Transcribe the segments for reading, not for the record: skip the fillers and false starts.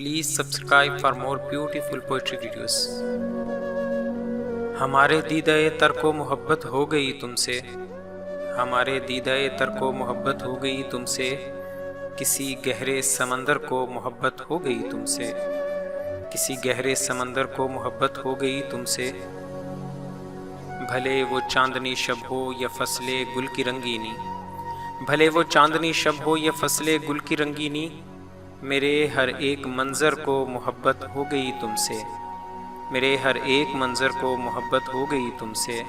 Please subscribe for more beautiful poetry videos. ہمارے دیدۂ تر کو محبت ہو گئی تم سے، ہمارے دیدۂ تر کو محبت ہو گئی تم سے، کسی گہرے سمندر کو محبت ہو گئی تم سے، کسی گہرے سمندر کو محبت ہو گئی تم سے۔ بھلے وہ چاندنی شب ہو یا فصل گل کی رنگینی، بھلے وہ چاندنی شب ہو یا فصل گل کی رنگینی، میرے ہر ایک منظر کو محبت ہو گئی تم سے، میرے ہر ایک منظر کو محبت ہو گئی تم سے۔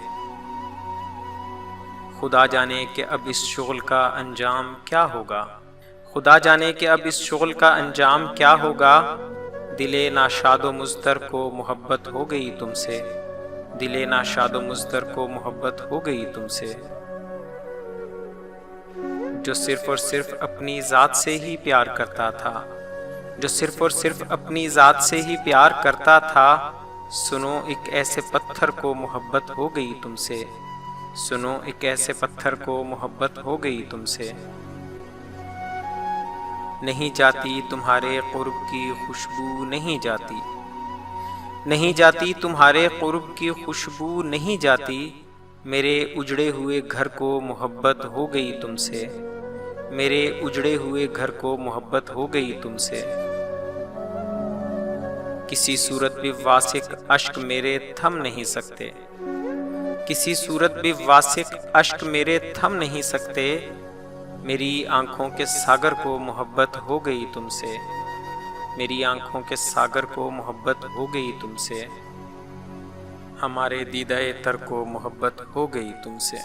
خدا جانے کہ اب اس شغل کا انجام کیا ہوگا، خدا جانے کہ اب اس شغل کا انجام کیا ہوگا، دل ناشاد و مضطر کو محبت ہو گئی تم سے، دل ناشاد و مضطر کو محبت ہو گئی تم سے۔ جو صرف اور صرف اپنی ذات سے ہی پیار کرتا تھا، جو صرف اور صرف اپنی ذات سے ہی پیار کرتا تھا، سنو ایک ایسے پتھر کو محبت ہو گئی تم سے، سنو ایک ایسے پتھر کو محبت ہو گئی تم سے۔ نہیں جاتی تمہارے قرب کی خوشبو نہیں جاتی، نہیں جاتی تمہارے قرب کی خوشبو نہیں جاتی، میرے اجڑے ہوئے گھر کو محبت ہو گئی تم سے، میرے اجڑے ہوئے گھر کو محبت ہو گئی تم سے۔ کسی صورت بھی واسق اشک میرے تھم نہیں سکتے، کسی صورت بھی واسق اشک میرے تھم نہیں سکتے، میری آنکھوں کے ساگر کو محبت ہو گئی تم سے، میری آنکھوں کے ساگر کو محبت ہو گئی تم سے۔ ہمارے دیدۂ تر کو محبت ہو گئی تم سے۔